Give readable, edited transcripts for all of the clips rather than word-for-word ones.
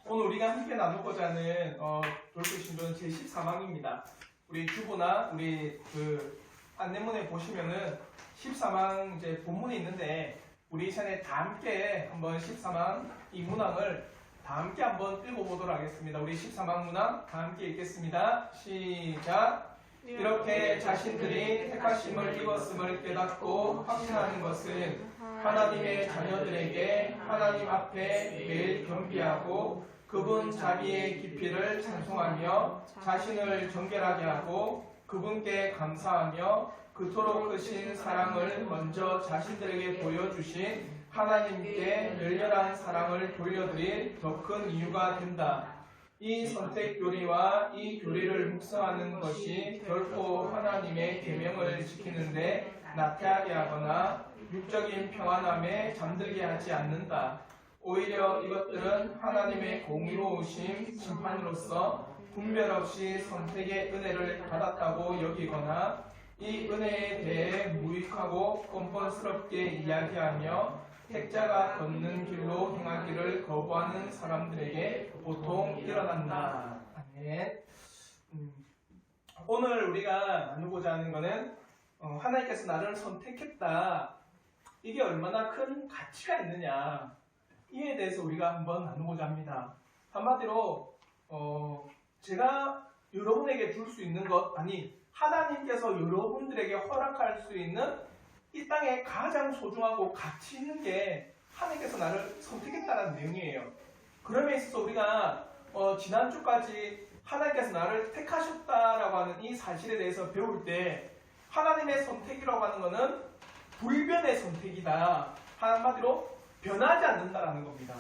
오늘 우리가 함께 나누고자 하는 돌출 신조는 제14망입니다. 우리 주보나 우리 그 안내문에 보시면은 14망 이제 본문이 있는데 우리 이 시간에 다 함께 한번 14망 이 문항을 다 함께 한번 읽어보도록 하겠습니다. 우리 14망 문항 다 함께 읽겠습니다. 시작! 이렇게 자신들이 택하심을 입었음을 깨닫고 확신하는 것은 하나님의 자녀들에게 하나님 앞에 매일 겸비하고 그분 자비의 깊이를 찬송하며 자신을 정결하게 하고 그분께 감사하며 그토록 크신 사랑을 먼저 자신들에게 보여주신 하나님께 열렬한 사랑을 돌려드릴 더 큰 이유가 된다. 이 선택 교리와 이 교리를 묵상하는 것이 결코 하나님의 계명을 지키는데 나태하게 하거나 육적인 평안함에 잠들게 하지 않는다. 오히려 이것들은 하나님의 공의로우심 심판으로서 분별 없이 선택의 은혜를 받았다고 여기거나 이 은혜에 대해 무익하고 뻔뻔스럽게 이야기하며 택자가 걷는 길로 행하기를 거부하는 사람들에게 보통 일어난다. 아멘. 오늘 우리가 나누고자 하는 것은 하나님께서 나를 선택했다. 이게 얼마나 큰 가치가 있느냐. 이에 대해서 우리가 한번 나누고자 합니다. 한마디로 제가 여러분에게 줄 수 있는 것, 아니 하나님께서 여러분들에게 허락할 수 있는 이 땅에 가장 소중하고 가치 있는 게 하나님께서 나를 선택했다는 내용이에요. 그럼에 있어서 우리가 지난주까지 하나님께서 나를 택하셨다라고 하는 이 사실에 대해서 배울 때 하나님의 선택이라고 하는 것은 불변의 선택이다. 한마디로 변하지 않는다라는 겁니다.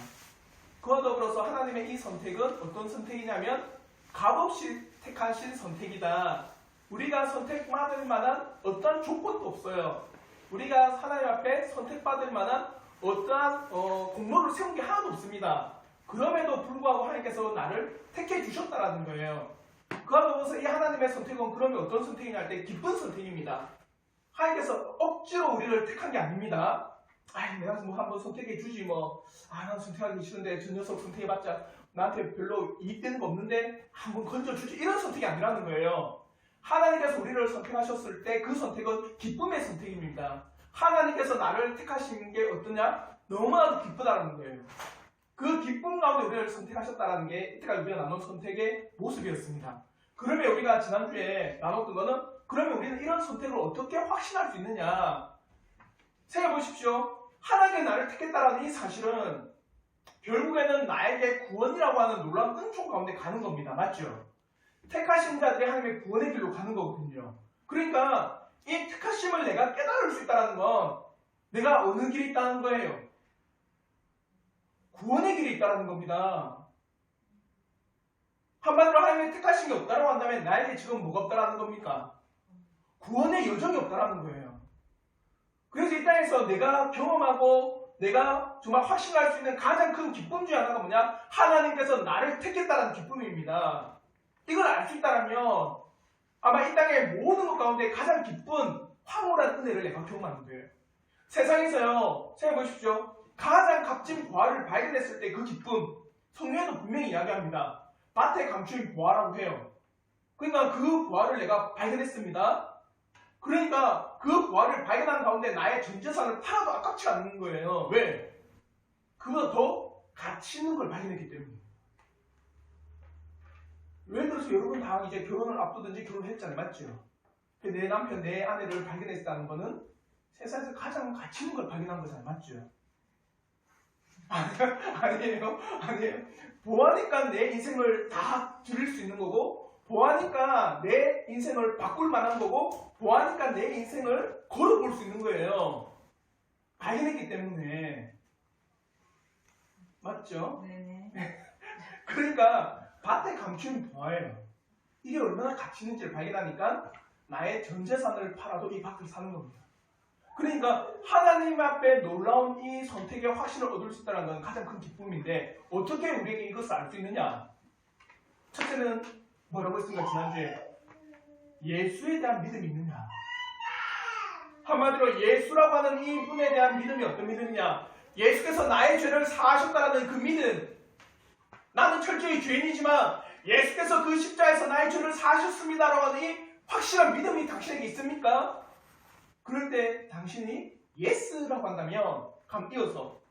그와 더불어서 하나님의 이 선택은 어떤 선택이냐면 값없이 택하신 선택이다. 우리가 선택받을 만한 어떠한 조건도 없어요. 우리가 하나님 앞에 선택받을 만한 어떠한 공로를 세운 게 하나도 없습니다. 그럼에도 불구하고 하나님께서 나를 택해 주셨다라는 거예요. 그와 더불어서 이 하나님의 선택은 그러면 어떤 선택이냐 할 때 기쁜 선택입니다. 하나님께서 억지로 우리를 택한 게 아닙니다. 내가 뭐 한번 선택해 주지 난 선택하기 싫은데 저 녀석 선택해봤자 나한테 별로 이익되는 거 없는데 한번 건져주지, 이런 선택이 아니라는 거예요. 하나님께서 우리를 선택하셨을 때 그 선택은 기쁨의 선택입니다. 하나님께서 나를 택하신 게 어떠냐? 너무나도 기쁘다는 거예요. 그 기쁨 가운데 우리를 선택하셨다는 게 이때까지 우리가 나눈 선택의 모습이었습니다. 그러면 우리가 지난주에 나눴던 거는 그러면 우리는 이런 선택을 어떻게 확신할 수 있느냐? 생각해 보십시오. 하나님이 나를 택했다라는 이 사실은 결국에는 나에게 구원이라고 하는 놀라운 은총 가운데 가는 겁니다. 맞죠? 택하신 자들이 하나님의 구원의 길로 가는 거거든요. 그러니까 이 택하심을 내가 깨달을 수 있다는 건 내가 어느 길이 있다는 거예요. 구원의 길이 있다는 겁니다. 한마디로 하나님의 택하신 게 없다고 한다면 나에게 지금 뭐가 없다는 겁니까? 구원의 여정이 없다는 거예요. 그래서 이 땅에서 내가 경험하고 내가 정말 확신할 수 있는 가장 큰 기쁨 중 하나가 뭐냐? 하나님께서 나를 택했다는 기쁨입니다. 이걸 알 수 있다면 아마 이 땅의 모든 것 가운데 가장 기쁜 황홀한 은혜를 내가 경험하는 거예요. 세상에서요, 생각해 보십시오. 가장 값진 보화를 발견했을 때 그 기쁨, 성경에도 분명히 이야기합니다. 밭에 감추인 보화라고 해요. 그러니까 그 보화를 내가 발견했습니다. 그러니까 그 보화를 발견한 가운데 나의 전 재산을 팔아도 아깝지 않는 거예요. 왜? 그보다 더 가치 있는 걸 발견했기 때문에. 예를 들어서 여러분 다 이제 결혼을 앞두든지 결혼을 했잖아요. 맞죠? 내 남편, 내 아내를 발견했다는 거는 세상에서 가장 가치 있는 걸 발견한 거잖아요. 맞죠? 아니에요. 보아니까 내 인생을 다 줄일 수 있는 거고, 보아니까 내 인생을 바꿀 만한 거고, 보아니까 내 인생을 걸어볼 수 있는 거예요. 발견했기 때문에. 맞죠? 네네. 그러니까 밭에 감춘 보화예요. 이게 얼마나 가치 있는지를 발견하니까 나의 전 재산을 팔아도 이 밭을 사는 겁니다. 그러니까 하나님 앞에 놀라운 이 선택의 확신을 얻을 수 있다는 건 가장 큰 기쁨인데 어떻게 우리에게 이것을 알 수 있느냐? 첫째는 뭐라고 했습니까? 지난주에 예수에 대한 믿음이 있느냐? 한마디로 예수라고 하는 이 분에 대한 믿음이 어떤 믿음이냐? 예수께서 나의 죄를 사하셨다는 그 믿음, 나는 철저히 죄인이지만 예수께서 그 십자에서 나의 죄를 사하셨습니다라고 하는 이 확실한 믿음이 당신에게 있습니까? 그럴 때 당신이 예스라고 한다면 감띄어서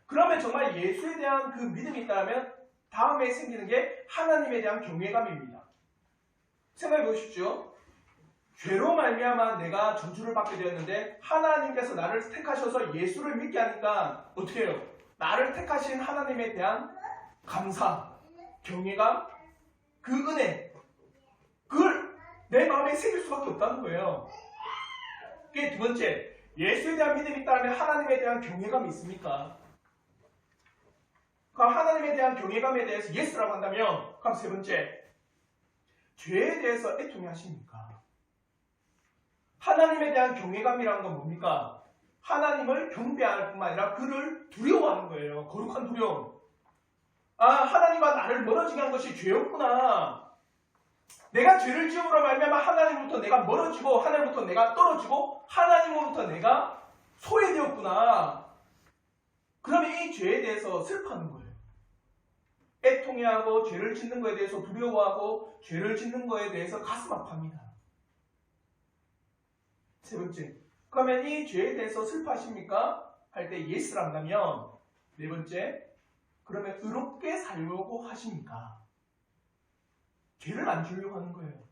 그러면 정말 예수에 대한 그 믿음이 있다면 다음에 생기는 게 하나님에 대한 경외감입니다. 생각해 보십시오. 죄로 말미암아 내가 저주를 받게 되었는데 하나님께서 나를 택하셔서 예수를 믿게 하니까 어떻게 해요? 나를 택하신 하나님에 대한 감사, 경외감, 그 은혜, 그걸 내 마음에 새길 수밖에 없다는 거예요. 그게 두 번째, 예수에 대한 믿음이 있다면 하나님에 대한 경외감이 있습니까? 그럼 하나님에 대한 경외감에 대해서 예스라고 한다면 그럼 세 번째, 죄에 대해서 애통해 하십니까? 하나님에 대한 경외감이라는 건 뭡니까? 하나님을 경배할 뿐만 아니라 그를 두려워하는 거예요. 거룩한 두려움. 아, 하나님과 나를 멀어지게 한 것이 죄였구나. 내가 죄를 지음으로 말미암아 하나님부터 내가 멀어지고 하나님부터 내가 떨어지고 하나님으로부터 내가 소외되었구나. 그러면 이 죄에 대해서 슬퍼하는 거예요. 애통해하고 죄를 짓는 것에 대해서 두려워하고 죄를 짓는 것에 대해서 가슴 아파합니다. 세 번째, 그러면 이 죄에 대해서 슬퍼하십니까? 할 때 예스라 한다면 네 번째, 그러면 의롭게 살려고 하십니까? 죄를 안 지으려고 하는 거예요.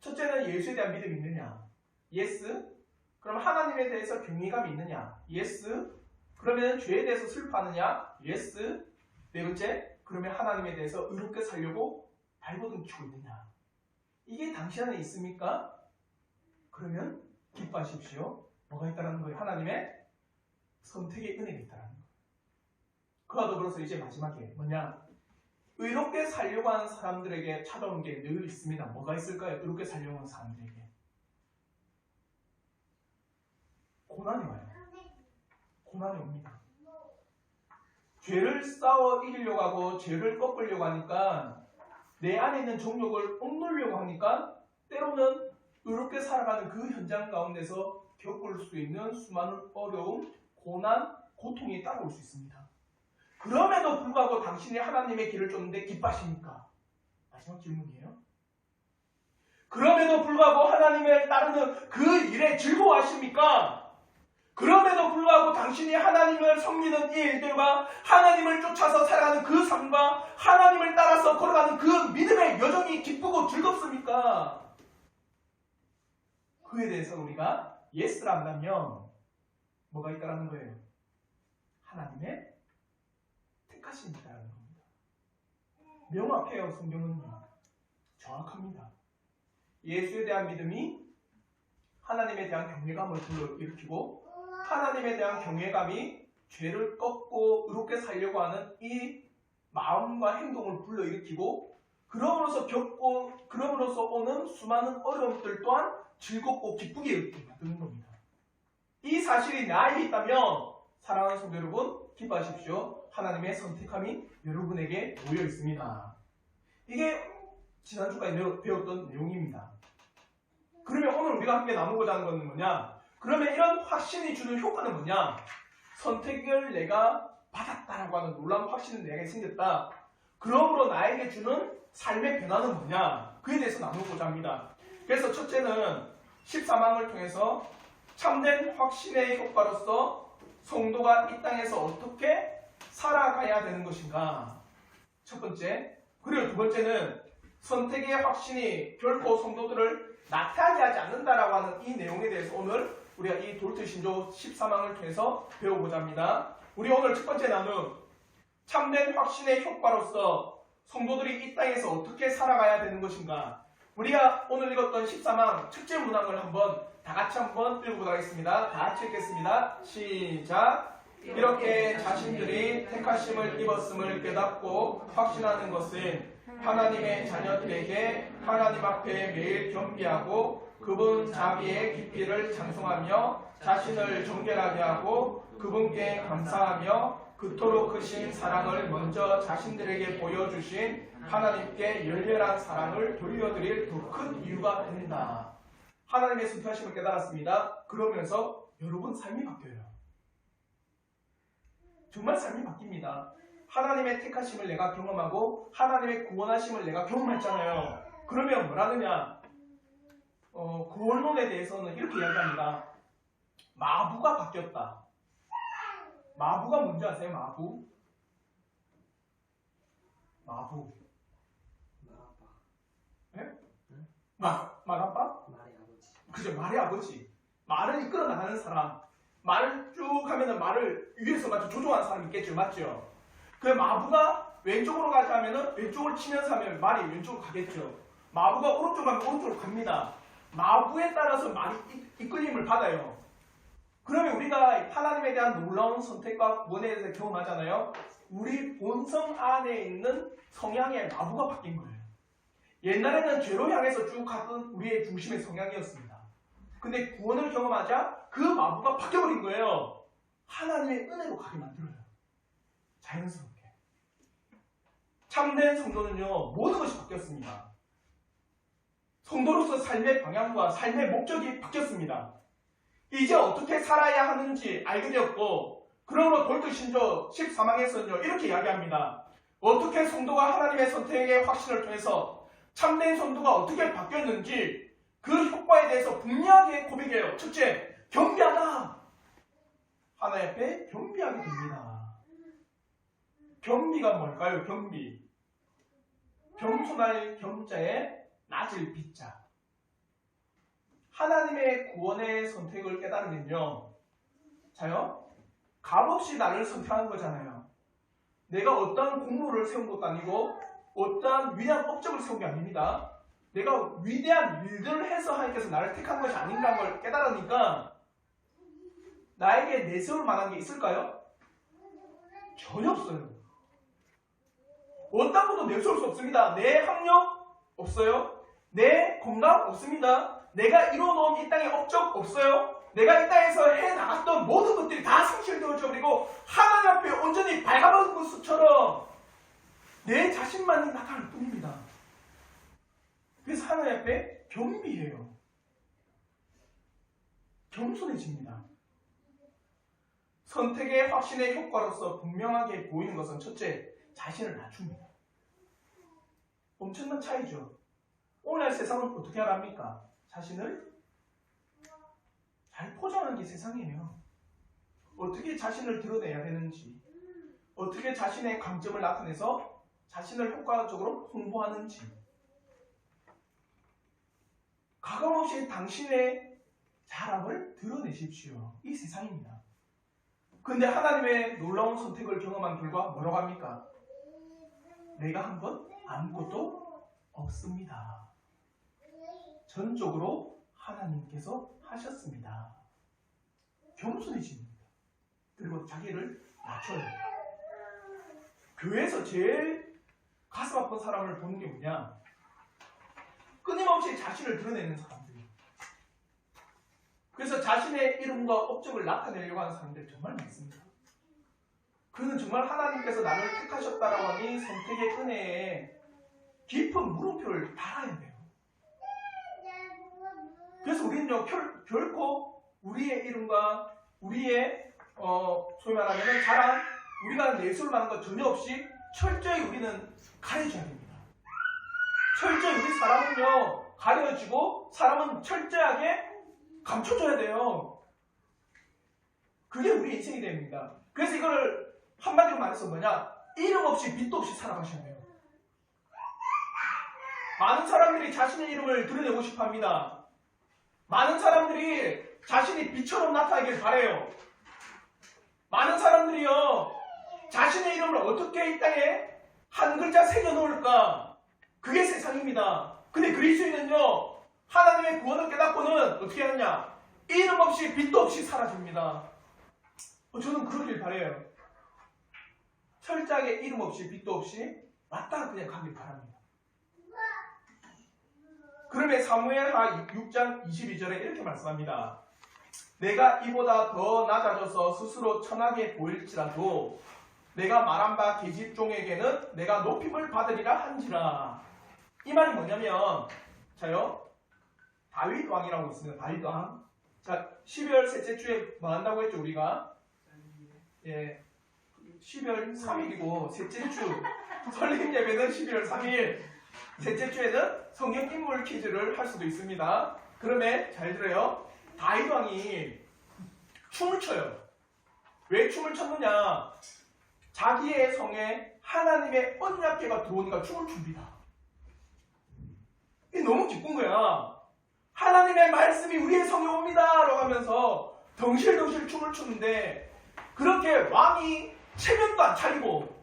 첫째는 예수에 대한 믿음이 있느냐? 예스. 그럼 하나님에 대해서 경외감이 있느냐? 예스. 그러면 죄에 대해서 슬퍼하느냐? 예스. 네 번째, 그러면 하나님에 대해서 의롭게 살려고 발버둥치고 있느냐? 이게 당신 안에 있습니까? 그러면 기뻐하십시오. 뭐가 있다는 거예요? 하나님의 선택의 은혜가 있다는 거예요. 그와 더불어서 이제 마지막에 뭐냐? 의롭게 살려고 하는 사람들에게 찾아오는 게 늘 있습니다. 뭐가 있을까요? 의롭게 살려고 하는 사람들에게 고난이 와요. 고난이 옵니다. 죄를 싸워 이기려고 하고 죄를 꺾으려고 하니까 내 안에 있는 정욕을 억누르려고 하니까 때로는 의롭게 살아가는 그 현장 가운데서 겪을 수 있는 수많은 어려움, 고난, 고통이 따라올 수 있습니다. 그럼에도 불구하고 당신이 하나님의 길을 쫓는데 기뻐하십니까? 마지막 질문이에요. 그럼에도 불구하고 하나님을 따르는 그 일에 즐거워하십니까? 그럼에도 불구하고 당신이 하나님을 섬기는 이 일들과 하나님을 쫓아서 살아가는 그 삶과 하나님을 따라서 걸어가는 그 믿음의 여정이 기쁘고 즐겁습니까? 그에 대해서 우리가 예스라 한다면 뭐가 있다라는 거예요? 하나님의 택하심이 있다는 겁니다. 명확해요. 성경은요. 정확합니다. 예수에 대한 믿음이 하나님에 대한 경외감을 불러일으키고 하나님에 대한 경외감이 죄를 꺾고 의롭게 살려고 하는 이 마음과 행동을 불러일으키고 그럼으로써 오는 수많은 어려움들 또한 즐겁고 기쁘게 일으키게 만드는 겁니다. 이 사실이 나에게 있다면 사랑하는 성도 여러분 기뻐하십시오. 하나님의 선택함이 여러분에게 모여 있습니다. 이게 지난주까지 배웠던 내용입니다. 그러면 오늘 우리가 함께 나누고자 하는 것은 뭐냐? 그러면 이런 확신이 주는 효과는 뭐냐? 선택을 내가 받았다라고 하는 놀라운 확신이 내게 생겼다. 그러므로 나에게 주는 삶의 변화는 뭐냐? 그에 대해서 나누고자 합니다. 그래서 첫째는 13항을 통해서 참된 확신의 효과로서 성도가 이 땅에서 어떻게 살아가야 되는 것인가? 첫 번째. 그리고 두 번째는 선택의 확신이 결코 성도들을 나태하게 하지 않는다라고 하는 이 내용에 대해서 오늘 우리가 이 도르트신조 13항을 통해서 배워보자 합니다. 우리 오늘 첫 번째 나눔 참된 확신의 효과로서 성도들이 이 땅에서 어떻게 살아가야 되는 것인가? 우리가 오늘 읽었던 13항 첫째 문항을 다 같이 한번 읽어보도록 하겠습니다. 다 같이 읽겠습니다. 시작! 이렇게 자신들이 택하심을 입었음을 깨닫고 확신하는 것은 하나님의 자녀들에게 하나님 앞에 매일 겸비하고 그분 자비의 깊이를 찬송하며 자신을 정결하게 하고 그분께 감사하며 그토록 크신 사랑을 먼저 자신들에게 보여주신 하나님께 열렬한 사랑을 돌려드릴 더 큰 이유가 된다. 하나님의 선택하심을 깨달았습니다. 그러면서 여러분 삶이 바뀌어요. 정말 삶이 바뀝니다. 하나님의 택하심을 내가 경험하고 하나님의 구원하심을 내가 경험했잖아요. 그러면 뭐라느냐? 구원론에 대해서는 이렇게 이야기합니다. 마부가 바뀌었다. 마부가 뭔지 아세요? 마부? 마부. 말아빠. 예? 말아빠? 말의 아버지. 그죠, 말의 아버지. 말을 이끌어 나가는 사람. 말을 쭉 하면은 말을 위에서 맞죠? 조종하는 사람이 있겠죠, 맞죠? 그 마부가 왼쪽으로 가자 하면은 왼쪽을 치면서 하면 말이 왼쪽으로 가겠죠. 마부가 오른쪽으로 가면 오른쪽으로 갑니다. 마부에 따라서 말이 이끌림을 받아요. 그러면 우리가 하나님에 대한 놀라운 선택과 구원에 대해서 경험하잖아요. 우리 본성 안에 있는 성향의 마부가 바뀐 거예요. 옛날에는 죄로 향해서 쭉 갔던 우리의 중심의 성향이었습니다. 근데 구원을 경험하자 그 마부가 바뀌어버린 거예요. 하나님의 은혜로 가게 만들어요. 자연스럽게. 참된 성도는요, 모든 것이 바뀌었습니다. 성도로서 삶의 방향과 삶의 목적이 바뀌었습니다. 이제 어떻게 살아야 하는지 알게 되었고, 그러므로 골드신조 13항에서는요, 이렇게 이야기합니다. 어떻게 성도가 하나님의 선택의 확신을 통해서 참된 성도가 어떻게 바뀌었는지 그 효과에 대해서 분명하게 고백해요. 첫째, 겸비하다. 하나님 앞에 겸비하게 됩니다. 겸비가 뭘까요? 겸비. 겸손할 겸자에 낮을 빗자. 하나님의 구원의 선택을 깨달으면요, 자요, 값없이 나를 선택한 거잖아요. 내가 어떠한 공로를 세운 것도 아니고 어떠한 위대한 업적을 세운 게 아닙니다. 내가 위대한 일들을 해서 하나님께서 나를 택한 것이 아닌가라는 걸 깨달으니까 나에게 내세울 만한 게 있을까요? 전혀 없어요. 어떤 것도 내세울 수 없습니다. 내 학력 없어요. 내 건강 없습니다. 내가 이뤄놓은 이 땅에 업적 없어요. 내가 이 땅에서 해나갔던 모든 것들이 다 상실되어져 버리고 하나님 앞에 온전히 밝아버린 것처럼 내 자신만이 나타날 뿐입니다. 그래서 하나님 앞에 겸비해요. 겸손해집니다. 선택의 확신의 효과로서 분명하게 보이는 것은 첫째, 자신을 낮춥니다. 엄청난 차이죠. 오늘 세상은 어떻게 하랍니까? 자신을 잘 포장하는 게 세상이에요. 어떻게 자신을 드러내야 되는지, 어떻게 자신의 강점을 나타내서 자신을 효과적으로 홍보하는지, 가감없이 당신의 자랑을 드러내십시오. 이 세상입니다. 그런데 하나님의 놀라운 선택을 경험한 결과 뭐라고 합니까? 내가 한 번 아무것도 없습니다. 전적으로 하나님께서 하셨습니다. 겸손해집니다. 그리고 자기를 낮춰요. 교회에서 제일 가슴 아픈 사람을 보는 게 뭐냐? 끊임없이 자신을 드러내는 사람들이에요. 그래서 자신의 이름과 업적을 나타내려고 하는 사람들이 정말 많습니다. 그는 정말 하나님께서 나를 택하셨다라고 하니 선택의 은혜에 깊은 물음표를 달아야 돼요. 그래서 우리는요, 결코 우리의 이름과 우리의 소위 말하면 자랑, 우리가 내세울 만한 것 전혀 없이 철저히 우리는 가려져야 됩니다. 철저히 우리 사람은요, 가려지고 사람은 철저하게 감춰줘야 돼요. 그게 우리 인생이 됩니다. 그래서 이걸 한마디로 말해서 뭐냐? 이름 없이 빛도 없이 살아가셔야 돼요. 많은 사람들이 자신의 이름을 드러내고 싶어 합니다. 많은 사람들이 자신이 빛처럼 나타나길 바래요. 많은 사람들이요, 자신의 이름을 어떻게 이 땅에 한 글자 새겨 놓을까? 그게 세상입니다. 근데 그리스도인은요, 하나님의 구원을 깨닫고는 어떻게 하느냐? 이름 없이 빛도 없이 사라집니다. 저는 그러길 바래요. 철저하게 이름 없이 빛도 없이 왔다 그냥 가길 바랍니다. 그러면 사무엘하 6장 22절에 이렇게 말씀합니다. 내가 이보다 더 낮아져서 스스로 천하게 보일지라도 내가 말한 바 계집종에게는 내가 높임을 받으리라 한지라. 이 말이 뭐냐면, 자요, 다윗 왕이라고 있습니다. 다윗 왕. 자, 12월 셋째 주에 뭐 한다고 했죠, 우리가? 예. 12월 3일이고 셋째 주 설립 예배는 12월 3일. 셋째 주에는 성경 인물 퀴즈를 할 수도 있습니다. 그러면 잘 들어요. 다윗 왕이 춤을 춰요. 왜 춤을 췄느냐? 자기의 성에 하나님의 언약궤가 들어오니까 춤을 춥니다. 이게 너무 기쁜 거야. 하나님의 말씀이 우리의 성에 옵니다 라고 하면서 덩실덩실 춤을 추는데, 그렇게 왕이 체면도 안 차리고,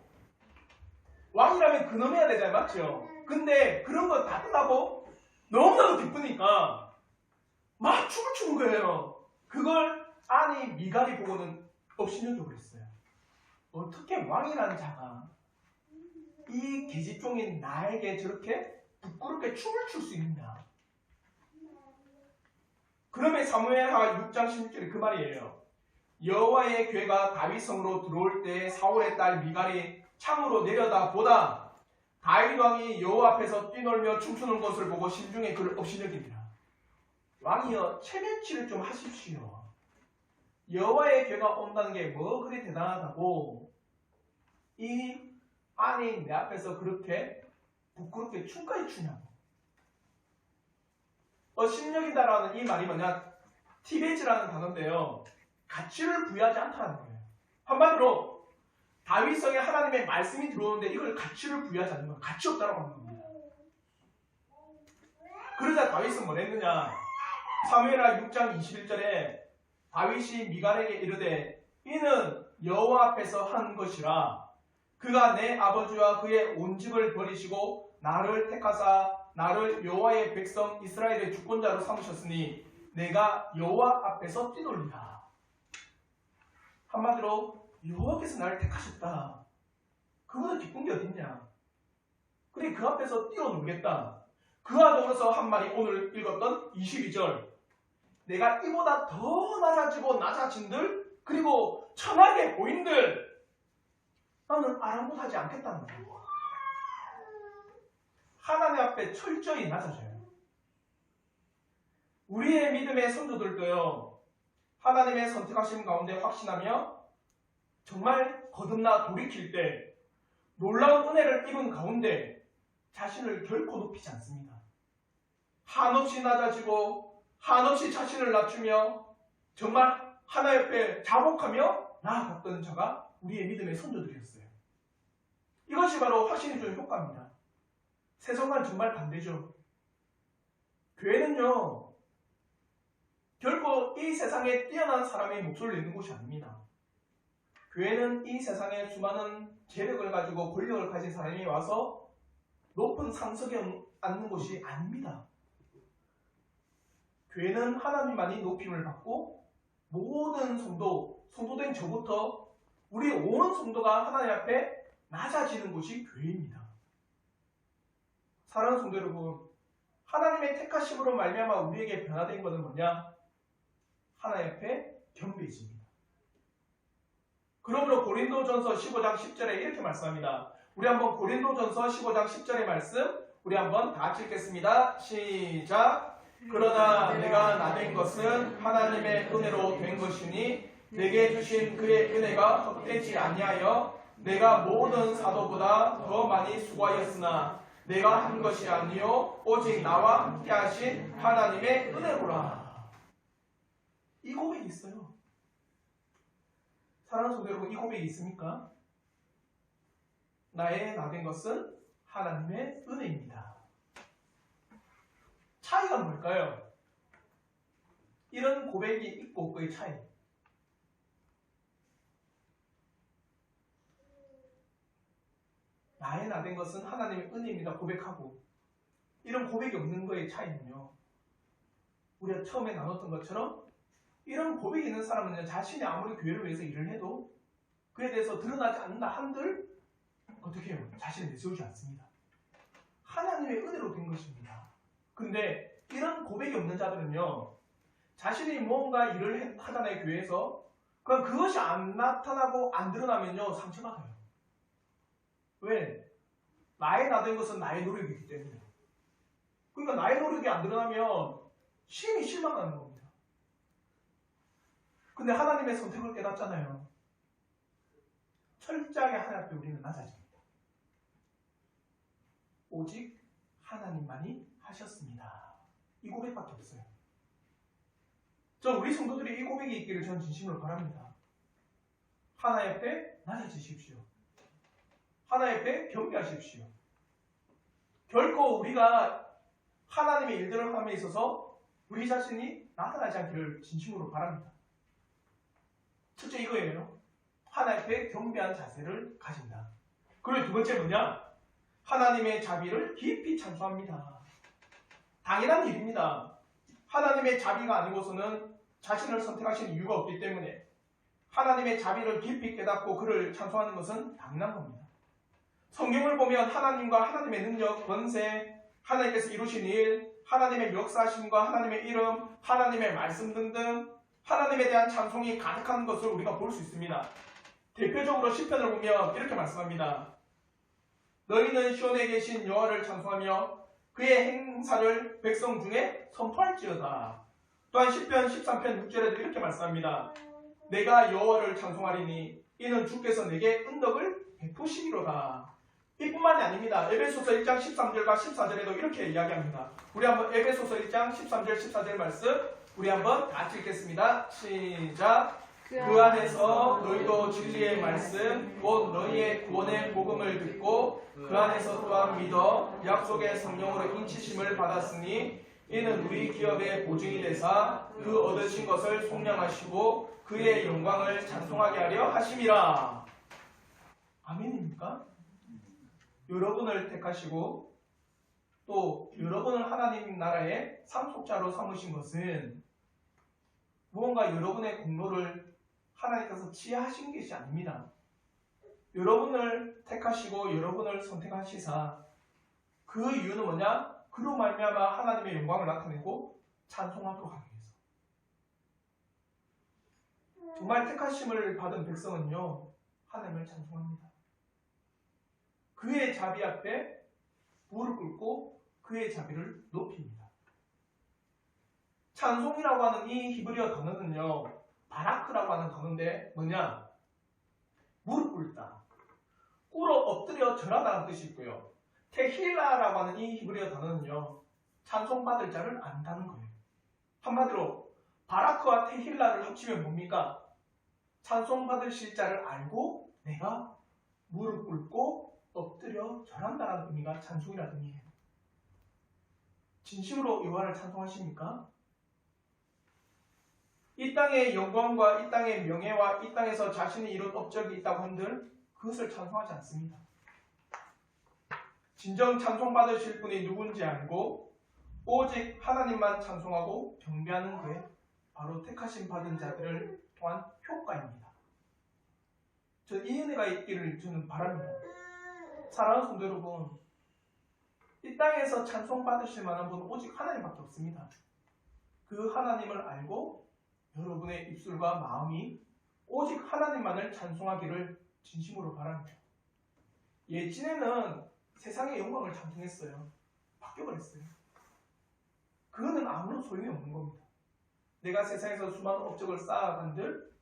왕이라면 근엄해야 되잖아요, 맞죠? 근데 그런 거 다 끝나고 너무나도 기쁘니까 막 춤을 추는 거예요. 그걸 아니 미갈이 보고는 업신여기고 그랬어요. 어떻게 왕이라는 자가 이 계집종인 나에게 저렇게 부끄럽게 춤을 출 수 있느냐. 그러면 사무엘하 6장 16절에 그 말이에요. 여호와의 궤가 다윗성으로 들어올 때 사울의 딸 미갈이 창으로 내려다 보다 다윗 왕이 여호와 앞에서 뛰놀며 춤추는 것을 보고 심중에 그를 업신여깁니다. 왕이여 체면치를 좀 하십시오. 여호와의 궤가 온다는 게 뭐 그리 대단하다고 이 아니 내 앞에서 그렇게 부끄럽게 춤까지 추냐고. 업신여기다라는 이 말이 뭐냐? 티베즈라는 단어인데요. 가치를 부여하지 않다는 거예요. 한마디로 다윗성에 하나님의 말씀이 들어오는데 이걸 가치를 부여하지 않는 거예요. 가치 없다라고 하는 겁니다. 그러자 다윗은 뭘 했느냐? 사무엘하 6장 21절에 다윗이 미갈에게 이르되 이는 여호와 앞에서 한 것이라. 그가 내 아버지와 그의 온 집을 버리시고 나를 택하사 나를 여호와의 백성 이스라엘의 주권자로 삼으셨으니 내가 여호와 앞에서 뛰놀리라. 한마디로 여호와께서 나를 택하셨다. 그보다 기쁜 게 어딨냐. 그래 그 앞에서 뛰어놀겠다. 그와 더불어서 한 말이 오늘 읽었던 22절. 내가 이보다 더 낮아지고 낮아진들 그리고 천하게 보인들 나는 아랑곳하지 않겠다는 거예요. 하나님 앞에 철저히 낮아져요. 우리의 믿음의 성도들도요. 하나님의 선택하심 가운데 확신하며 정말 거듭나 돌이킬 때 놀라운 은혜를 입은 가운데 자신을 결코 높이지 않습니다. 한없이 낮아지고 한없이 자신을 낮추며 정말 하나님 앞에 자복하며 나아갔던 자가 우리의 믿음의 선조들이었어요. 이것이 바로 확신이 주는 효과입니다. 세상과는 정말 반대죠. 교회는요, 결코 이 세상에 뛰어난 사람의 목소리를 내는 곳이 아닙니다. 교회는 이 세상에 수많은 재력을 가지고 권력을 가진 사람이 와서 높은 상석에 앉는 곳이 아닙니다. 교회는 하나님만이 높임을 받고 모든 성도된 저부터 우리 온 성도가 하나님 앞에 낮아지는 곳이 교회입니다. 사랑하는 성도 여러분, 하나님의 택하심으로 말미암아 우리에게 변화된 것은 뭐냐? 하나님 앞에 겸비해집니다. 그러므로 고린도전서 15장 10절에 이렇게 말씀합니다. 우리 한번 고린도전서 15장 10절의 말씀 우리 한번 다 같이 읽겠습니다. 시작. 그러나 내가 나된 것은 하나님의 은혜로 된 것이니 내게 주신 그의 은혜가 헛되지 아니하여 내가 모든 사도보다 더 많이 수고하였으나 내가 한 것이 아니요 오직 나와 함께 하신 하나님의 은혜로라. 이 고백이 있어요. 사랑하는 성도 여러분, 이 고백이 있습니까? 나의 나된 것은 하나님의 은혜입니다. 차이가 뭘까요? 이런 고백이 있고 없고의 차이. 나의 나된 것은 하나님의 은혜입니다. 고백하고 이런 고백이 없는 거의 차이는요. 우리가 처음에 나눴던 것처럼 이런 고백이 있는 사람은 자신이 아무리 교회를 위해서 일을 해도 그에 대해서 드러나지 않는다 한들 어떻게 해요? 자신을 내세우지 않습니다. 하나님의 은혜로 된 것입니다. 근데 이런 고백이 없는 자들은요. 자신이 뭔가 일을 하잖아요. 교회에서. 그럼 그것이 안 나타나고 안 드러나면요. 상처받아요. 왜? 나의 나된 것은 나의 노력이기 때문에. 그러니까 나의 노력이 안 드러나면 심히 실망하는 겁니다. 근데 하나님의 선택을 깨닫잖아요. 철저하게 하나님 앞에 우리는 낮아집니다. 오직 하나님만이 하셨습니다. 이 고백밖에 없어요. 저 우리 성도들이 이 고백이 있기를 저는 진심으로 바랍니다. 하나님 앞에 낮아지십시오. 하나님 앞에 겸비하십시오. 결코 우리가 하나님의 일들을 함에 있어서 우리 자신이 나타나지 않기를 진심으로 바랍니다. 첫째 이거예요. 하나님 앞에 겸비한 자세를 가진다. 그리고 두 번째 뭐냐? 하나님의 자비를 깊이 찬송합니다. 당연한 일입니다. 하나님의 자비가 아니고서는 자신을 선택하신 이유가 없기 때문에 하나님의 자비를 깊이 깨닫고 그를 찬송하는 것은 당연한 겁니다. 성경을 보면 하나님과 하나님의 능력, 권세, 하나님께서 이루신 일, 하나님의 역사하심과 하나님의 이름, 하나님의 말씀 등등 하나님에 대한 찬송이 가득한 것을 우리가 볼 수 있습니다. 대표적으로 시편을 보면 이렇게 말씀합니다. 너희는 시온에 계신 여호와를 찬송하며 그의 행사를 백성 중에 선포할지어다. 또한 시편 13편 6절에도 이렇게 말씀합니다. 내가 여호와를 찬송하리니 이는 주께서 내게 은덕을 베푸시리로다. 이뿐만이 아닙니다. 에베소서 1장 13절과 14절에도 이렇게 이야기합니다. 우리 한번 에베소서 1장 13절 14절 말씀 우리 한번 같이 읽겠습니다. 시작. 그 안에서 너희도 진리의 말씀 곧 너희의 구원의 복음을 듣고 그 안에서 또한 믿어 약속의 성령으로 인치심을 받았으니 이는 우리 기업의 보증이 되사 그 얻으신 것을 속량하시고 그의 영광을 찬송하게 하려 하심이라. 아멘입니까? 여러분을 택하시고 또 여러분을 하나님 나라의 상속자로 삼으신 것은 무언가 여러분의 공로를 하나님께서 지혜하신 것이 아닙니다. 여러분을 택하시고 여러분을 선택하시사 그 이유는 뭐냐? 그로 말미암아 하나님의 영광을 나타내고 찬송하도록 하기 위해서. 정말 택하심을 받은 백성은요, 하나님을 찬송합니다. 그의 자비 앞에 무릎 꿇고 그의 자비를 높입니다. 찬송이라고 하는 이 히브리어 단어는요, 바라크라고 하는 단어인데 뭐냐? 무릎 꿇다, 꿇어 엎드려 절하다는 뜻이 있고요. 테힐라라고 하는 이 히브리어 단어는요, 찬송받을 자를 안다는 거예요. 한마디로 바라크와 테힐라를 합치면 뭡니까? 찬송받으실 자를 알고 내가 무릎 꿇고 엎드려 절한다는 의미가 찬송이라는 의미예요. 진심으로 여호와를 찬송하십니까? 이 땅의 영광과 이 땅의 명예와 이 땅에서 자신이 이룬 업적이 있다고 한들 그것을 찬송하지 않습니다. 진정 찬송받으실 분이 누군지 알고 오직 하나님만 찬송하고 경배하는 그의 바로 택하심 받은 자들을 통한 효과입니다. 이 은혜가 있기를 저는 바랍니다. 사랑하는 성도 여러분, 이 땅에서 찬송받으실 만한 분은 오직 하나님밖에 없습니다. 그 하나님을 알고 여러분의 입술과 마음이 오직 하나님만을 찬송하기를 진심으로 바랍니다. 예전에는 세상의 영광을 찬송했어요. 바뀌어버렸어요. 그거는 아무런 소용이 없는 겁니다. 내가 세상에서 수많은 업적을 쌓아간들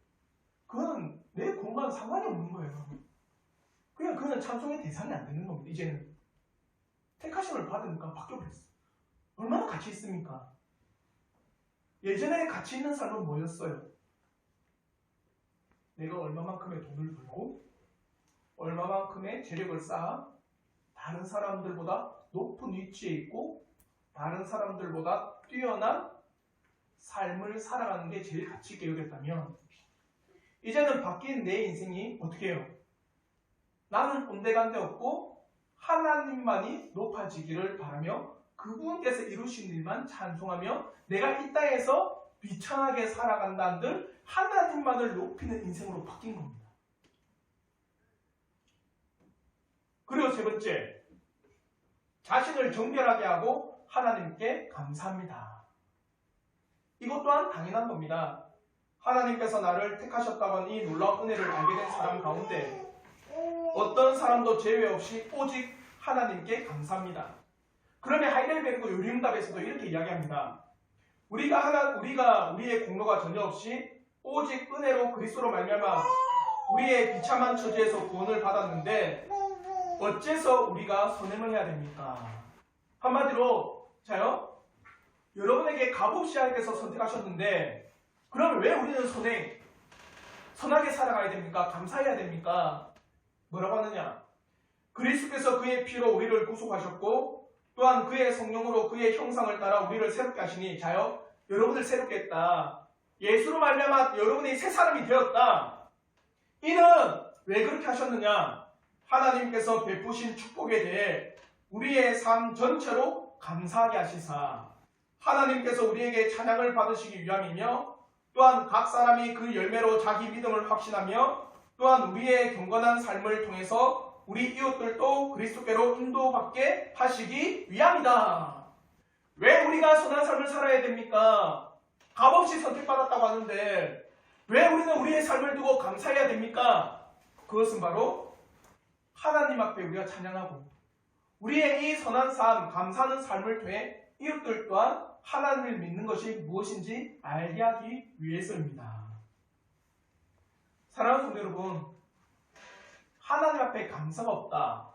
그거는 내 공과는 상관이 없는 거예요. 그냥 그거는 찬송의 대상이 안 되는 겁니다. 이제는 택하심을 받으니까 바뀌어버렸어요. 얼마나 가치 있습니까? 예전에 가치 있는 삶은 뭐였어요? 내가 얼마만큼의 돈을 벌고 얼마만큼의 재력을 쌓아 다른 사람들보다 높은 위치에 있고 다른 사람들보다 뛰어난 삶을 살아가는 게 제일 가치 있게 여겼다면 이제는 바뀐 내 인생이 어떻게 해요? 나는 온데간데 없고 하나님만이 높아지기를 바라며 그분께서 이루신 일만 찬송하며 내가 이 땅에서 비천하게 살아간다 한들 하나님만을 높이는 인생으로 바뀐 겁니다. 그리고 세 번째, 자신을 정결하게 하고 하나님께 감사합니다. 이것 또한 당연한 겁니다. 하나님께서 나를 택하셨다고 하는 이 놀라운 은혜를 알게 된 사람 가운데 어떤 사람도 제외 없이 오직 하나님께 감사합니다. 그러면 하이델베르그 요리응답에서도 이렇게 이야기합니다. 우리가 우리의 공로가 전혀 없이 오직 은혜로 그리스도로 말미암아 우리의 비참한 처지에서 구원을 받았는데 어째서 우리가 선행을 해야 됩니까? 한마디로 자요, 여러분에게 값없이 하나님께서 선택하셨는데 그러면 왜 우리는 선하게 살아가야 됩니까? 감사해야 됩니까? 뭐라고 하느냐? 그리스도께서 그의 피로 우리를 구속하셨고 또한 그의 성령으로 그의 형상을 따라 우리를 새롭게 하시니 자요, 여러분을 새롭게 했다. 예수로 말미암아 여러분이 새 사람이 되었다. 이는 왜 그렇게 하셨느냐? 하나님께서 베푸신 축복에 대해 우리의 삶 전체로 감사하게 하시사 하나님께서 우리에게 찬양을 받으시기 위함이며 또한 각 사람이 그 열매로 자기 믿음을 확신하며 또한 우리의 경건한 삶을 통해서 우리 이웃들도 그리스도께로 인도받게 하시기 위함이다. 왜 우리가 선한 삶을 살아야 됩니까? 값없이 선택받았다고 하는데 왜 우리는 우리의 삶을 두고 감사해야 됩니까? 그것은 바로 하나님 앞에 우리가 찬양하고 우리의 이 선한 삶, 감사하는 삶을 통해 이웃들 또한 하나님을 믿는 것이 무엇인지 알게 하기 위해서입니다. 사랑하는 성도 여러분, 하나님 앞에 감사가 없다.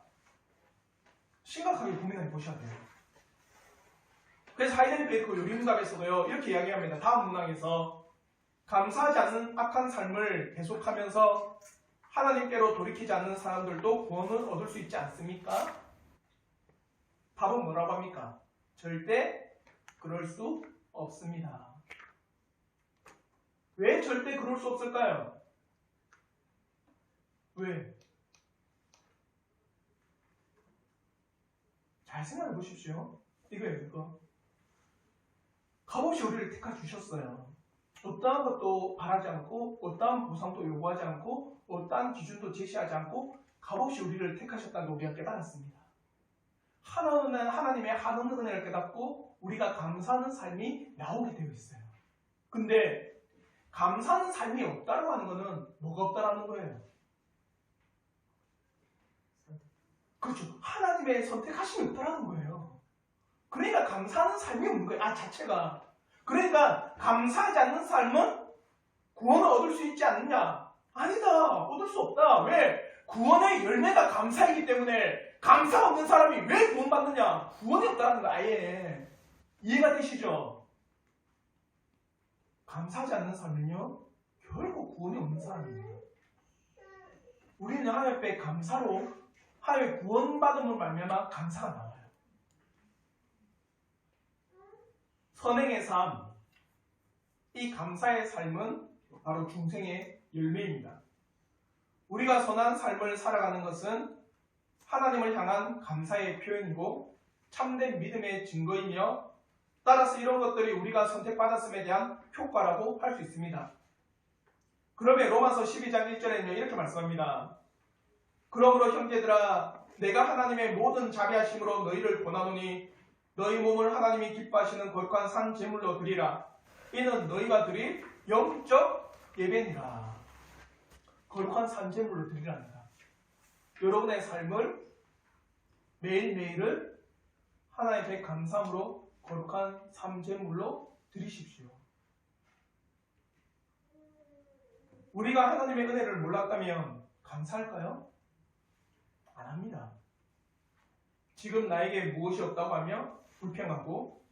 심각하게 고민해 보셔야 돼요. 그래서 하이델베르크 요리문답에서도요, 이렇게 이야기합니다. 다음 문항에서 감사하지 않는 악한 삶을 계속하면서 하나님께로 돌이키지 않는 사람들도 구원을 얻을 수 있지 않습니까? 답은 뭐라고 합니까? 절대 그럴 수 없습니다. 왜 절대 그럴 수 없을까요? 왜? 잘 생각해 보십시오. 이거예요, 이거. 값없이 우리를 택하 주셨어요. 어떠한 것도 바라지 않고, 어떠한 보상도 요구하지 않고, 어떠한 기준도 제시하지 않고, 값없이 우리를 택하셨다는 걸 우리가 깨달았습니다. 하나님의 한없는 은혜를 깨닫고, 우리가 감사하는 삶이 나오게 되어 있어요. 근데, 감사하는 삶이 없다고 하는 것은 뭐가 없다라는 거예요? 그렇죠. 하나님의 선택하심이 없다라는 거예요. 그러니까 감사하는 삶이 없는 거예요. 자체가. 그러니까 감사하지 않는 삶은 구원을 얻을 수 있지 않느냐? 아니다. 얻을 수 없다. 왜? 구원의 열매가 감사이기 때문에 감사 없는 사람이 왜 구원받느냐? 구원이 없다는 거 아예. 이해가 되시죠? 감사하지 않는 삶은요, 결국 구원이 없는 사람이에요. 우리는 하나님 앞에 감사로 하나님의 구원받음을 말미암아 감사가 나와요. 선행의 삶, 이 감사의 삶은 바로 중생의 열매입니다. 우리가 선한 삶을 살아가는 것은 하나님을 향한 감사의 표현이고 참된 믿음의 증거이며 따라서 이런 것들이 우리가 선택받았음에 대한 효과라고 할 수 있습니다. 그러면 로마서 12장 1절에는 이렇게 말씀합니다. 그러므로 형제들아, 내가 하나님의 모든 자비하심으로 너희를 권하노니 너희 몸을 하나님이 기뻐하시는 거룩한 산 제물로 드리라. 이는 너희가 드릴 영적 예배니라. 거룩한 산 제물로 드리랍니다. 여러분의 삶을 매일매일을 하나님께 감사함으로 거룩한 산 제물로 드리십시오. 우리가 하나님의 은혜를 몰랐다면 감사할까요? 안 합니다. 지금 나에게 무엇이 없다고 하며 불평하고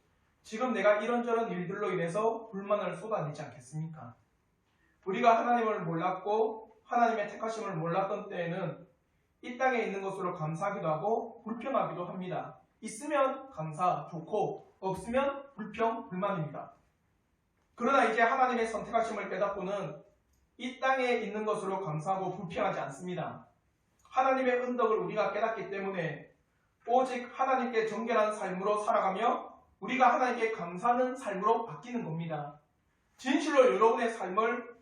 지금 내가 이런저런 일들로 인해서 불만을 쏟아내지 않겠습니까? 우리가 하나님을 몰랐고 하나님의 택하심을 몰랐던 때에는 이 땅에 있는 것으로 감사하기도 하고 불평하기도 합니다. 있으면 감사 좋고 없으면 불평 불만입니다. 그러나 이제 하나님의 선택하심을 깨닫고는 이 땅에 있는 것으로 감사하고 불평하지 않습니다. 하나님의 은덕을 우리가 깨닫기 때문에 오직 하나님께 정결한 삶으로 살아가며 우리가 하나님께 감사하는 삶으로 바뀌는 겁니다. 진실로 여러분의 삶을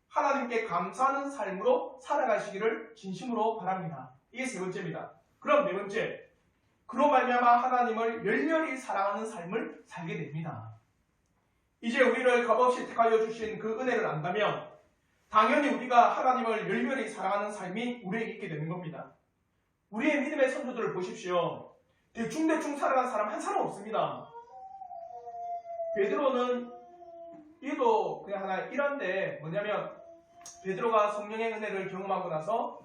하나님께 감사하는 삶으로 살아가시기를 진심으로 바랍니다. 이게 세 번째입니다. 그럼 네 번째, 그로 말미암아 하나님을 열렬히 사랑하는 삶을 살게 됩니다. 이제 우리를 값없이 택하여 주신 그 은혜를 안다면 당연히 우리가 하나님을 열렬히 사랑하는 삶이 우리에게 있게 되는 겁니다. 우리의 믿음의 선조들을 보십시오. 대충대충 살아간 사람 한 사람 없습니다. 베드로는 얘도 그냥 하나 일환데 뭐냐면 베드로가 성령의 은혜를 경험하고 나서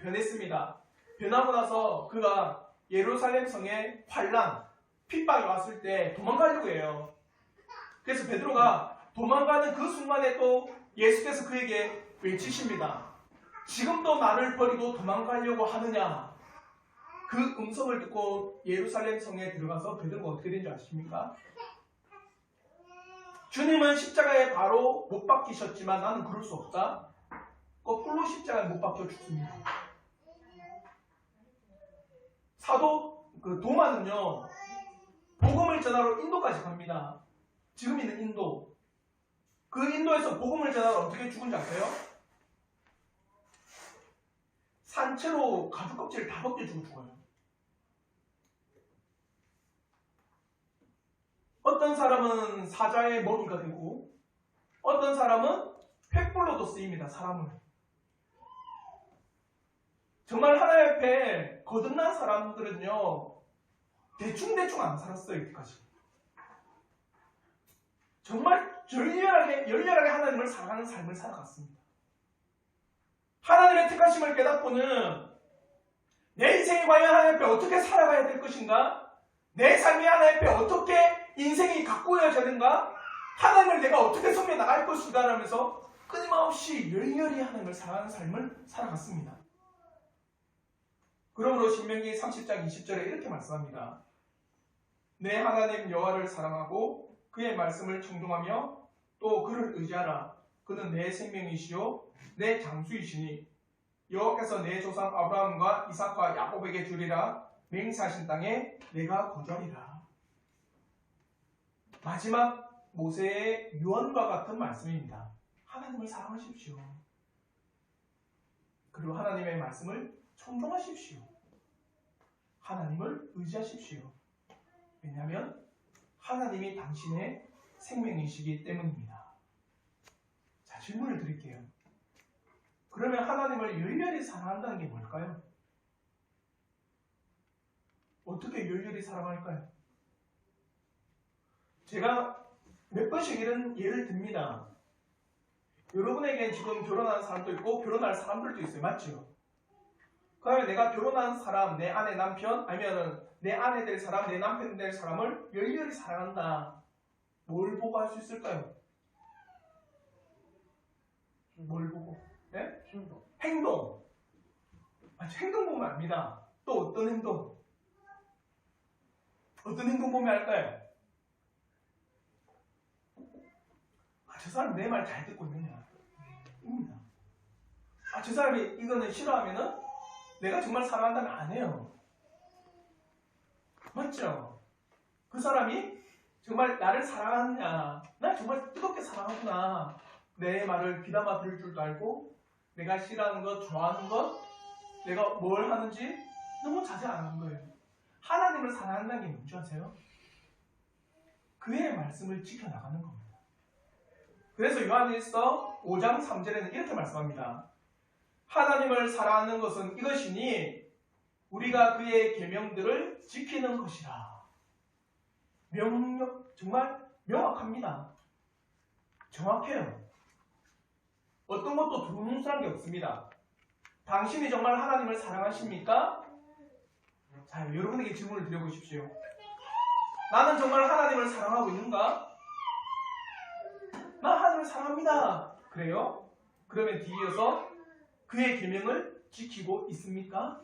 변했습니다. 변하고 나서 그가 예루살렘 성에 환란, 핍박이 왔을 때 도망가려고 해요. 그래서 베드로가 도망가는 그 순간에 또 예수께서 그에게 외치십니다. 지금도 나를 버리고 도망가려고 하느냐? 그 음성을 듣고 예루살렘 성에 들어가서 베드로가 어떻게 된 줄 아십니까? 주님은 십자가에 바로 못 박히셨지만 나는 그럴 수 없다. 거꾸로 십자가에 못 박혀 죽습니다. 사도 도마는요, 복음을 전하러 인도까지 갑니다. 지금 있는 인도. 그 인도에서 복음을 전하러 어떻게 죽은지 아세요? 산채로 가죽 껍질을 다 벗겨주고 죽어요. 어떤 사람은 사자의 먹이가 되고 어떤 사람은 횃불로도 쓰입니다. 사람을. 정말 하나님 앞에 거듭난 사람들은요, 대충대충 안 살았어요. 이때까지. 정말 열렬하게 하나님을 사랑하는 삶을 살아갔습니다. 하나님의 택하심을 깨닫고는 내 인생이 과연 하나님 앞에 어떻게 살아가야 될 것인가? 내 삶이 하나님 앞에 어떻게 인생이 가꾸어져야 되는가? 하나님을 내가 어떻게 섬겨 나갈 것인가? 라면서 끊임없이 열렬히 하나님을 사랑하는 삶을 살아갔습니다. 그러므로 신명기 30장 20절에 이렇게 말씀합니다. 내 하나님 여호와를 사랑하고 그의 말씀을 청종하며 또 그를 의지하라. 그는 내 생명이시요 내 장수이시니 여호와께서 내 조상 아브라함과 이삭과 야곱에게 주리라 맹세하신 땅에 내가 거주하리라. 마지막 모세의 유언과 같은 말씀입니다. 하나님을 사랑하십시오. 그리고 하나님의 말씀을 청종하십시오. 하나님을 의지하십시오. 왜냐하면 하나님이 당신의 생명이시기 때문입니다. 자, 질문을 드릴게요. 그러면 하나님을 열렬히 사랑한다는 게 뭘까요? 어떻게 열렬히 사랑할까요? 제가 몇 번씩 이런 예를 듭니다. 여러분에게 지금 결혼한 사람도 있고 결혼할 사람들도 있어요. 맞죠? 그러면 내가 결혼한 사람, 내 아내 남편, 아니면 내 아내 될 사람, 내 남편 될 사람을 열렬히 사랑한다. 뭘 보고 할 수 있을까요? 뭘 보고? 네? 행동. 행동 보면 압니다. 또 어떤 행동? 어떤 행동 보면 알까요? 저 사람 내 말 잘 듣고 있느냐? 입니다. 저 사람이 이거는 싫어하면은 내가 정말 사랑한다면 안 해요. 맞죠? 그 사람이 정말 나를 사랑하느냐? 날 정말 뜨겁게 사랑하구나. 내 말을 귀담아 들을 줄도 알고 내가 싫어하는 것, 좋아하는 것, 내가 뭘 하는지 너무 자세히 아는 거예요. 하나님을 사랑한다는 게 뭔지 아세요? 그의 말씀을 지켜나가는 겁니다. 그래서 요한일서 5장 3절에는 이렇게 말씀합니다. 하나님을 사랑하는 것은 이것이니 우리가 그의 계명들을 지키는 것이라. 정말 명확합니다. 정확해요. 어떤 것도 두루뭉술한 게 없습니다. 당신이 정말 하나님을 사랑하십니까? 자, 여러분에게 질문을 드려보십시오. 나는 정말 하나님을 사랑하고 있는가? 나 하나님을 사랑합니다. 그래요? 그러면 뒤이어서 그의 계명을 지키고 있습니까?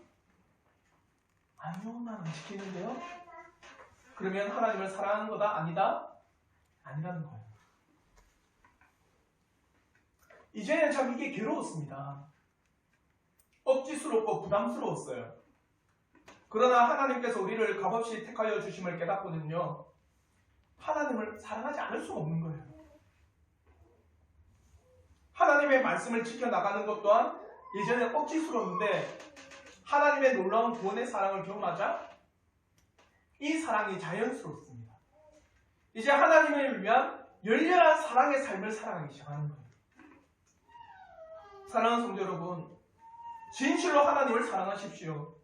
아니요, 나는 안 지키는데요. 그러면 하나님을 사랑하는 거다? 아니다? 아니라는 거예요. 이제는 참 이게 괴로웠습니다. 억지스럽고 부담스러웠어요. 그러나 하나님께서 우리를 값없이 택하여 주심을 깨닫고는요, 하나님을 사랑하지 않을 수가 없는 거예요. 하나님의 말씀을 지켜나가는 것 또한 예전에 억지스러웠는데 하나님의 놀라운 구원의 사랑을 경험하자 이 사랑이 자연스럽습니다. 이제 하나님을 위한 열렬한 사랑의 삶을 살아가기 시작하는 거예요. 사랑하는 성도 여러분, 진실로 하나님을 사랑하십시오.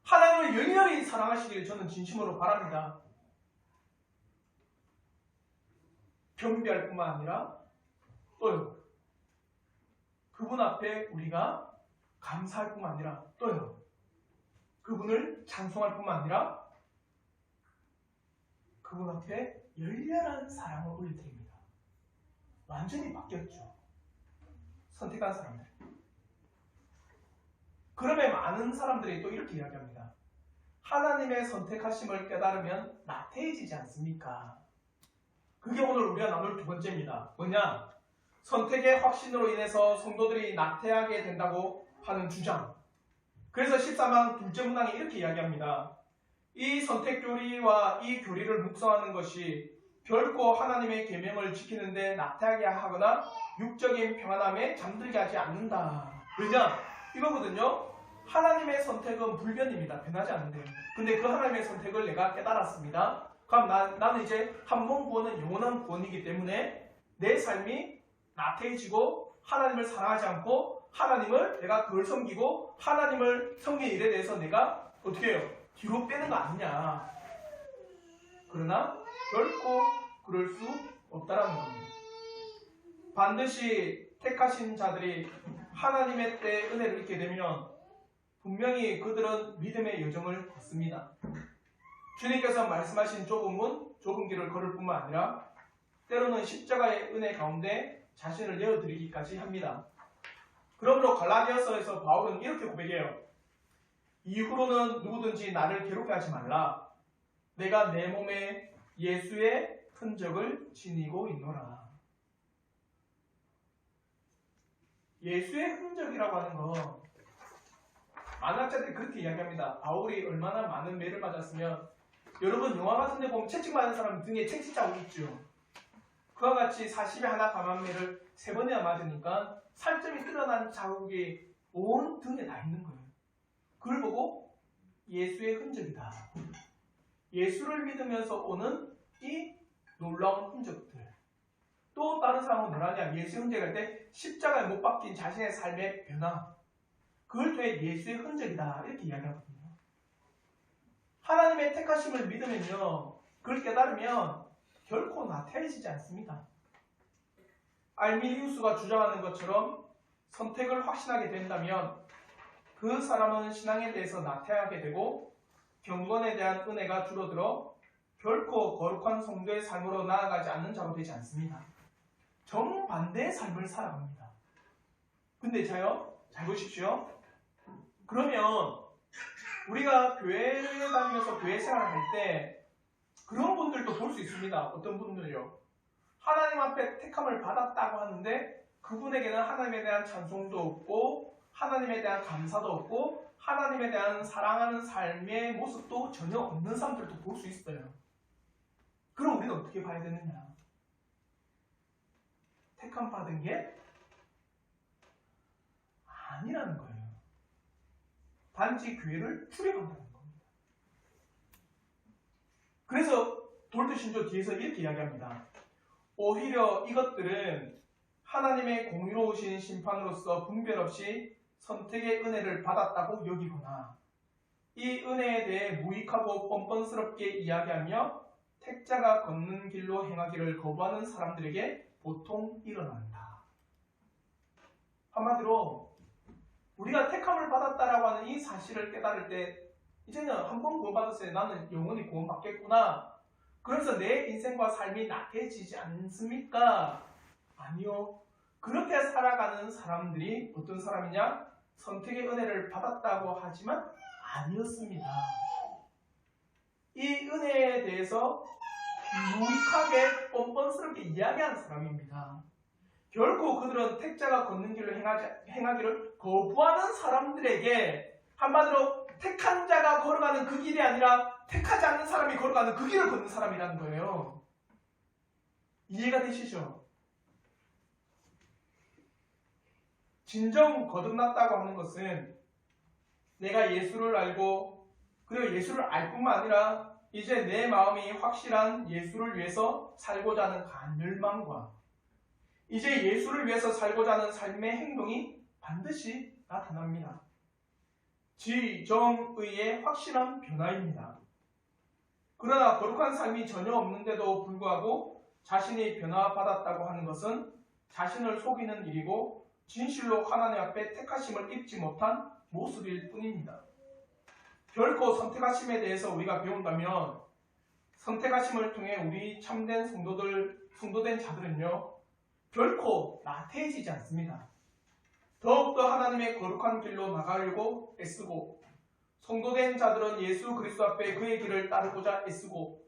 하나님을 열렬히 사랑하시길 저는 진심으로 바랍니다. 겸비할 뿐만 아니라 또요, 그분 앞에 우리가 감사할 뿐만 아니라 또요. 그분을 찬송할 뿐만 아니라 그분 앞에 열렬한 사랑을 올려드립니다. 완전히 바뀌었죠. 선택한 사람들. 그러면 많은 사람들이 또 이렇게 이야기합니다. 하나님의 선택하심을 깨달으면 나태해지지 않습니까? 그게 오늘 우리가 나눌 두 번째입니다. 뭐냐? 선택의 확신으로 인해서 성도들이 나태하게 된다고 하는 주장. 그래서 14장 둘째 문항이 이렇게 이야기합니다. 이 선택 교리와 이 교리를 묵상하는 것이 결코 하나님의 계명을 지키는데 나태하게 하거나 육적인 평안함에 잠들게 하지 않는다. 왜냐? 이거거든요. 하나님의 선택은 불변입니다. 변하지 않는데요. 근데 그 하나님의 선택을 내가 깨달았습니다. 그럼 나는 이제 한 번 구원은 영원한 구원이기 때문에 내 삶이 나태해지고 하나님을 사랑하지 않고 하나님을 내가 그걸 섬기고 하나님을 섬긴 일에 대해서 내가 어떻게 해요? 뒤로 빼는 거 아니냐. 그러나 결코 그럴 수 없다라는 겁니다. 반드시 택하신 자들이 하나님의 때에 은혜를 입게 되면 분명히 그들은 믿음의 여정을 걷습니다. 주님께서 말씀하신 좁은 문, 좁은 길을 걸을 뿐만 아니라 때로는 십자가의 은혜 가운데 자신을 내어드리기까지 합니다. 그러므로 갈라디아서에서 바울은 이렇게 고백해요. 이후로는 누구든지 나를 괴롭게 하지 말라. 내가 내 몸에 예수의 흔적을 지니고 있노라. 예수의 흔적이라고 하는 거 만학자들이 그렇게 이야기합니다. 바울이 얼마나 많은 매를 맞았으면 여러분 영화 같은 데 보면 채찍 맞은 사람 등에 채찍 자국이 있죠. 그와 같이 40에 하나 감한 매를 3번이나 맞으니까 살점이 드러난 자국이 온 등에 다 있는 거예요. 그걸 보고 예수의 흔적이다. 예수를 믿으면서 오는 이 놀라운 흔적들. 또 다른 사람은 뭐라냐? 예수의 흔적일 때 십자가에 못 박힌 자신의 삶의 변화. 그걸 통해 예수의 흔적이다. 이렇게 이야기하거든요. 하나님의 택하심을 믿으면요. 그걸 깨달으면 결코 나태해지지 않습니다. 알미니우스가 주장하는 것처럼 선택을 확신하게 된다면 그 사람은 신앙에 대해서 나태하게 되고 경건에 대한 은혜가 줄어들어 결코 거룩한 성도의 삶으로 나아가지 않는 자로 되지 않습니다. 정반대의 삶을 살아갑니다. 근데 잘 보십시오. 그러면 우리가 교회를 다니면서 교회 생활을 할 때 그런 분들도 볼 수 있습니다. 어떤 분들요? 하나님 앞에 택함을 받았다고 하는데 그분에게는 하나님에 대한 찬송도 없고 하나님에 대한 감사도 없고 하나님에 대한 사랑하는 삶의 모습도 전혀 없는 사람들도 볼 수 있어요. 그럼 우리는 어떻게 봐야 되느냐? 택함 받은 게 아니라는 거예요. 단지 교회를 출입한다는 겁니다. 그래서 돌드신조 뒤에서 이렇게 이야기합니다. 오히려 이것들은 하나님의 공의로우신 심판으로서 분별 없이 선택의 은혜를 받았다고 여기거나 이 은혜에 대해 무익하고 뻔뻔스럽게 이야기하며 택자가 걷는 길로 행하기를 거부하는 사람들에게 보통 일어난다. 한마디로 우리가 택함을 받았다라고 하는 이 사실을 깨달을 때 이제는 한 번 구원받았어요. 나는 영원히 구원받겠구나. 그래서 내 인생과 삶이 나태해지지 않습니까? 아니요. 그렇게 살아가는 사람들이 어떤 사람이냐? 선택의 은혜를 받았다고 하지만 아니었습니다. 이 은혜에 대해서 무익하게 뻔뻔스럽게 이야기한 사람입니다. 결코 그들은 택자가 걷는 길로 행하기를 거부하는 사람들에게 한마디로 택한 자가 걸어가는 그 길이 아니라 택하지 않는 사람이 걸어가는 그 길을 걷는 사람이라는 거예요. 이해가 되시죠? 진정 거듭났다고 하는 것은 내가 예수를 알고 그리고 예수를 알 뿐만 아니라 이제 내 마음이 확실한 예수를 위해서 살고자 하는 간절망과 이제 예수를 위해서 살고자 하는 삶의 행동이 반드시 나타납니다. 지정의의 확실한 변화입니다. 그러나 거룩한 삶이 전혀 없는데도 불구하고 자신이 변화받았다고 하는 것은 자신을 속이는 일이고 진실로 하나님 앞에 택하심을 입지 못한 모습일 뿐입니다. 결코 선택하심에 대해서 우리가 배운다면 선택하심을 통해 우리 참된 성도된 자들은요 결코 나태해지지 않습니다. 더욱더 하나님의 거룩한 길로 나가려고 애쓰고 성도된 자들은 예수 그리스도 앞에 그의 길을 따르고자 애쓰고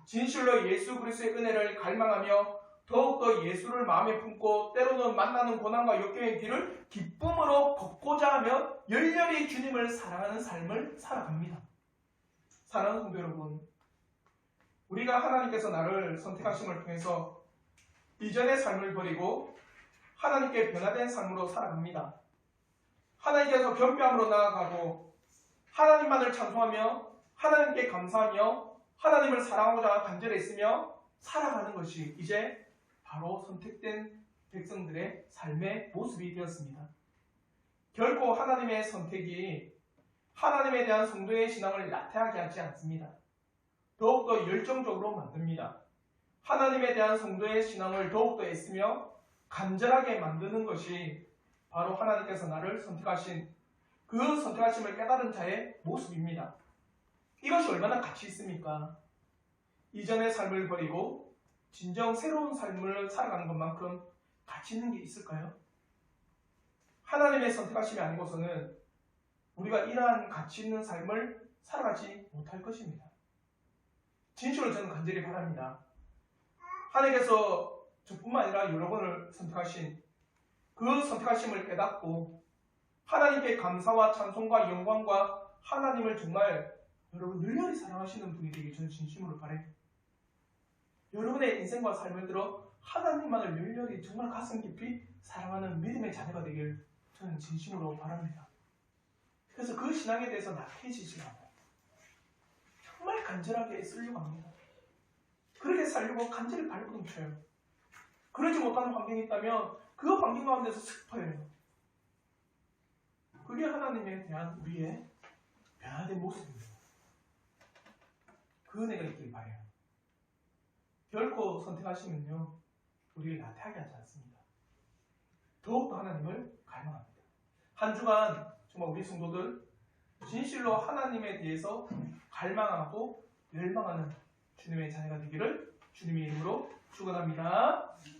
진실로 예수 그리스도의 은혜를 갈망하며 더욱더 예수를 마음에 품고 때로는 만나는 고난과 역경의 길을 기쁨으로 걷고자 하며 열렬히 주님을 사랑하는 삶을 살아갑니다. 사랑하는 성도 여러분, 우리가 하나님께서 나를 선택하심을 통해서 이전의 삶을 버리고 하나님께 변화된 삶으로 살아갑니다. 하나님께서 겸비함으로 나아가고 하나님만을 찬송하며 하나님께 감사하며 하나님을 사랑하고자 간절했으며 살아가는 것이 이제 바로 선택된 백성들의 삶의 모습이 되었습니다. 결코 하나님의 선택이 하나님에 대한 성도의 신앙을 나태하게 하지 않습니다. 더욱더 열정적으로 만듭니다. 하나님에 대한 성도의 신앙을 더욱더 애쓰며 간절하게 만드는 것이 바로 하나님께서 나를 선택하신 그 선택하심을 깨달은 자의 모습입니다. 이것이 얼마나 가치 있습니까? 이전의 삶을 버리고 진정 새로운 삶을 살아가는 것만큼 가치 있는 게 있을까요? 하나님의 선택하심이 아니고서는 우리가 이러한 가치 있는 삶을 살아가지 못할 것입니다. 진실로 저는 간절히 바랍니다. 하나님께서 저뿐만 아니라 여러분을 선택하신 그 선택하심을 깨닫고 하나님께 감사와 찬송과 영광과 하나님을 정말 여러분 열렬히 사랑하시는 분이 되길 저는 진심으로 바랍니다. 여러분의 인생과 삶을 들어 하나님만을 열렬히 정말 가슴 깊이 사랑하는 믿음의 자녀가 되길 저는 진심으로 바랍니다. 그래서 그 신앙에 대해서 나태해지지 않아요. 정말 간절하게 애쓰려고 합니다. 그렇게 살려고 간절히 발버둥 쳐요. 그러지 못하는 환경이 있다면 그 환경 가운데서 슬퍼해요. 그게 하나님에 대한 우리의 변화된 모습입니다. 그 은혜가 있길 바라요. 결코 선택하시면요 우리를 나태하게 하지 않습니다. 더욱더 하나님을 갈망합니다. 한 주간 정말 우리 성도들 진실로 하나님에 대해서 갈망하고 열망하는 주님의 자녀가 되기를 주님의 이름으로 축원합니다.